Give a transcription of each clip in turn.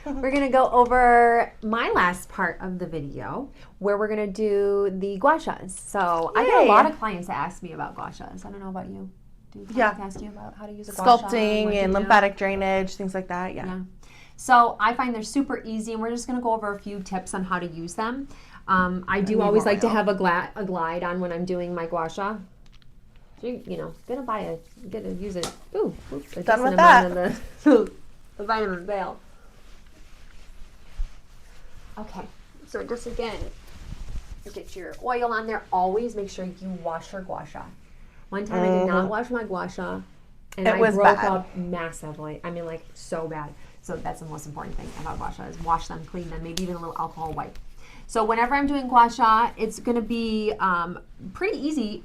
we're going to go over my last part of the video where we're going to do the gua sha. So I get a lot of clients that ask me about gua sha. I don't know about you. Do clients ask you about how to use a gua sha? Sculpting and lymphatic drainage, things like that, yeah. So I find they're super easy, and we're just going to go over a few tips on how to use them. I do always like to have a glide on when I'm doing my gua sha. You know, gonna use it. Ooh, done with that. The vitamin veil. Okay, so just again, get your oil on there. Always make sure you wash your gua sha. One time I did not wash my gua sha, and I broke up massively. I mean, like, so bad. So that's the most important thing about gua sha is wash them, clean them, maybe even a little alcohol wipe. So whenever I'm doing gua sha, it's going to be pretty easy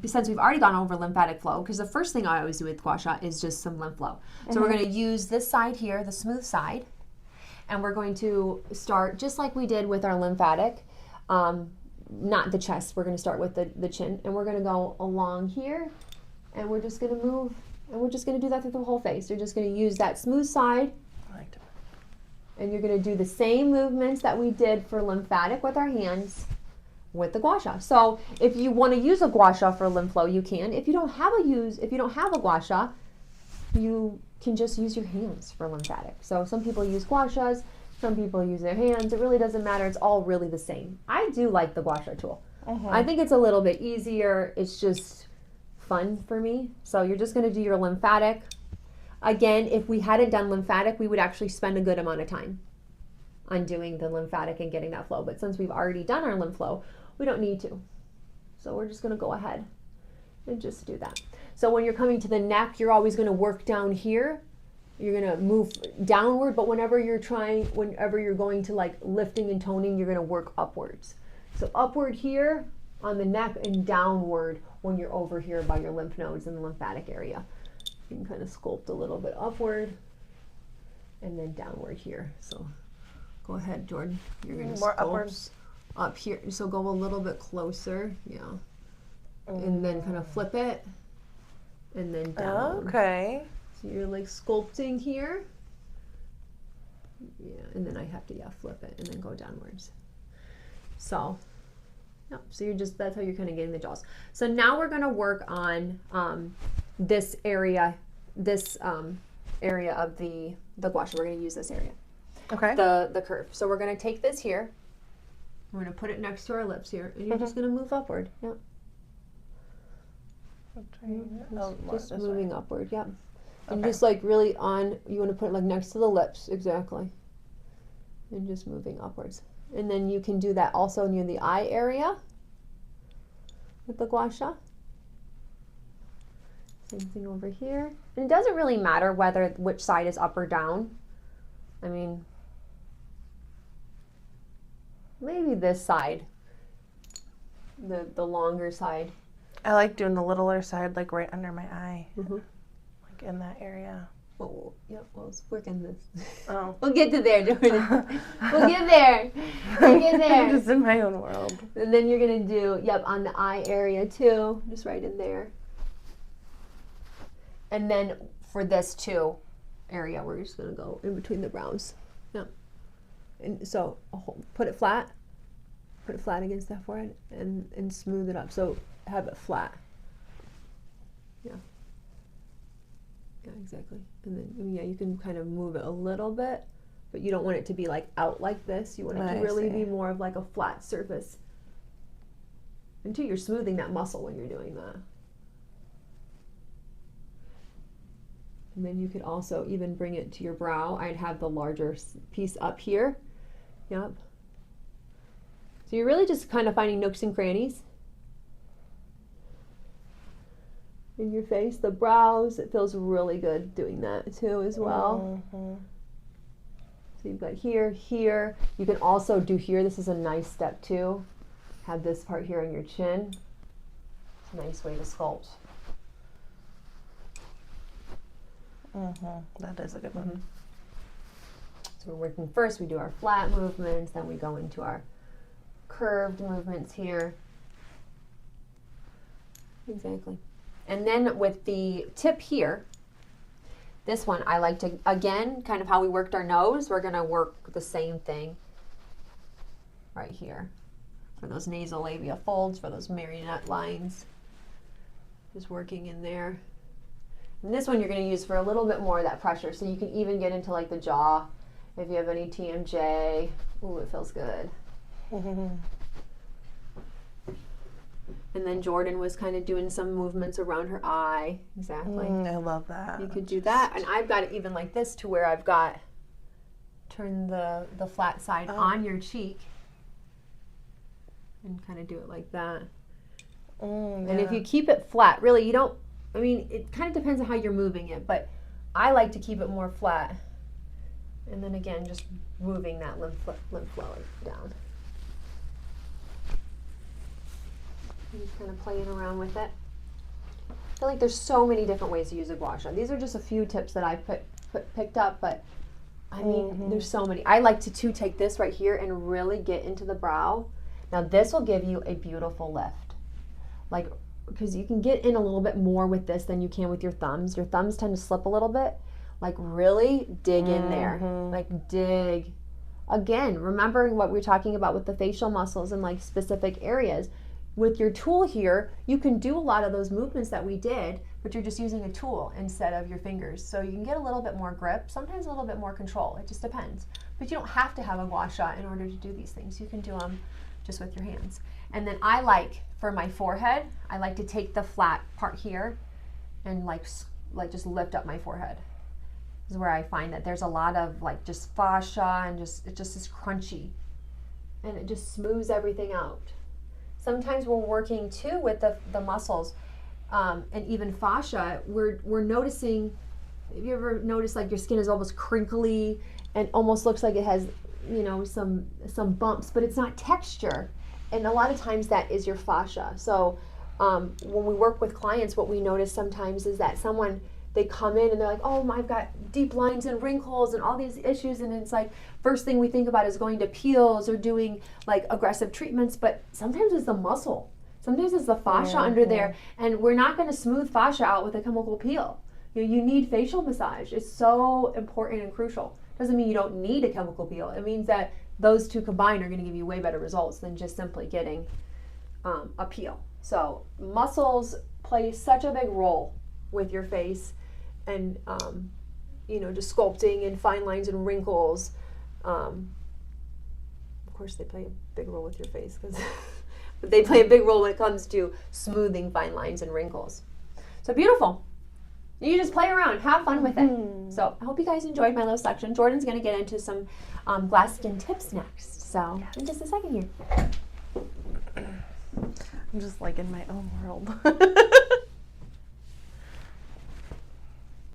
since we've already gone over lymphatic flow, because the first thing I always do with gua sha is just some lymph flow. So we're going to use this side here, the smooth side, and we're going to start just like we did with our lymphatic, not the chest. We're going to start with the chin, and we're going to go along here, and we're just going to move, and we're just going to do that through the whole face. You're just going to use that smooth side, and you're going to do the same movements that we did for lymphatic with our hands with the gua sha. So if you want to use a gua sha for lymph flow, you can. If you don't have a gua sha, you can just use your hands for lymphatic. So some people use gua shas, some people use their hands. It really doesn't matter. It's all really the same. I do like the gua sha tool. I think it's a little bit easier. It's just fun for me. So you're just going to do your lymphatic. Again, if we hadn't done lymphatic, we would actually spend a good amount of time on doing the lymphatic and getting that flow. But since we've already done our lymph flow, we don't need to. So we're just going to go ahead and just do that. So when you're coming to the neck, you're always going to work down here. You're going to move downward, but whenever you're going to like lifting and toning, you're going to work upwards. So upward here on the neck and downward when you're over here by your lymph nodes in the lymphatic area. You can kind of sculpt a little bit upward and then downward here. So go ahead, Jordan. You're going to sculpt upwards up here. So go a little bit closer. Yeah. And then kind of flip it and then down. Okay. So you're like sculpting here. Yeah, and then I have to flip it and then go downwards. So so that's how you're kind of getting the jaws. So now we're going to work on this area of the gua sha. We're going to use this area. Okay. The curve. So we're going to take this here. We're going to put it next to our lips here, and you're just going to move upward. Yep. Just moving upward. Yep. And just like really you want to put it like next to the lips, exactly. And just moving upwards. And then you can do that also near the eye area with the gua sha. Same thing over here. And it doesn't really matter which side is up or down. I mean, maybe this side, the longer side. I like doing the littler side, like right under my eye, like in that area. Oh, yeah, well, let's work on this. Oh. We'll get to there, Jordan. We'll get there. We'll get there. I'm just in my own world. And then you're going to do, on the eye area too, just right in there. And then for this too area, we're just going to go in between the brows. Yeah. And so put it flat against that forehead and smooth it up. So have it flat. Yeah. Yeah, exactly. And then, you can kind of move it a little bit, but you don't want it to be like out like this. You want it to really be more of like a flat surface until you're smoothing that muscle when you're doing that. And then you could also even bring it to your brow. I'd have the larger piece up here. Yep. So you're really just kind of finding nooks and crannies in your face. The brows, it feels really good doing that too as well. So you've got here. You can also do here. This is a nice step too. Have this part here on your chin. It's a nice way to sculpt. That is a good one. So we're working first, we do our flat movements, then we go into our curved movements here. Exactly. And then with the tip here, This one, I like to, again, kind of how we worked our nose, we're going to work the same thing right here for those nasolabial folds, for those marionette lines. Just working in there. And this one you're going to use for a little bit more of that pressure, so you can even get into like the jaw if you have any TMJ. Ooh, it feels good. And then Jordan was kind of doing some movements around her eye. Exactly. I love that. You could do that. And I've got it even like this to where I've got, turn the flat side on your cheek and kind of do it like that. Yeah. And if you keep it flat, really you don't, I mean, it kind of depends on how you're moving it, but I like to keep it more flat. And then again, just moving that lymph flow down. Just kind of playing around with it. I feel like there's so many different ways to use a gua sha. These are just a few tips that I picked up, but I mean, there's so many. I like to take this right here and really get into the brow. Now this will give you a beautiful lift. Like, because you can get in a little bit more with this than you can with your thumbs. Your thumbs tend to slip a little bit. Like really dig in there. Like dig. Again, remembering what we were talking about with the facial muscles and like specific areas. With your tool here, you can do a lot of those movements that we did, but you're just using a tool instead of your fingers. So you can get a little bit more grip, sometimes a little bit more control. It just depends. But you don't have to have a gua sha in order to do these things. You can do them just with your hands. And then I like, for my forehead, I like to take the flat part here and like just lift up my forehead. This is where I find that there's a lot of like just fascia and it just is crunchy. And it just smooths everything out. Sometimes we're working too with the muscles and even fascia. We're noticing, have you ever noticed like your skin is almost crinkly and almost looks like it has, you know, some bumps, but it's not texture. And a lot of times that is your fascia. So when we work with clients, what we notice sometimes is that they come in and they're like, oh, I've got deep lines and wrinkles and all these issues. And it's like, first thing we think about is going to peels or doing like aggressive treatments. But sometimes it's the muscle. Sometimes it's the fascia under there. And we're not going to smooth fascia out with a chemical peel. You need facial massage. It's so important and crucial. Doesn't mean you don't need a chemical peel. It means that those two combined are going to give you way better results than just simply getting a peel. So muscles play such a big role with your face. And, you know, just sculpting and fine lines and wrinkles. Of course, they play a big role with your face, but they play a big role when it comes to smoothing fine lines and wrinkles. So beautiful. You just play around, have fun with it. So I hope you guys enjoyed my little section. Jordan's going to get into some glass skin tips next. So in just a second here. I'm just like in my own world.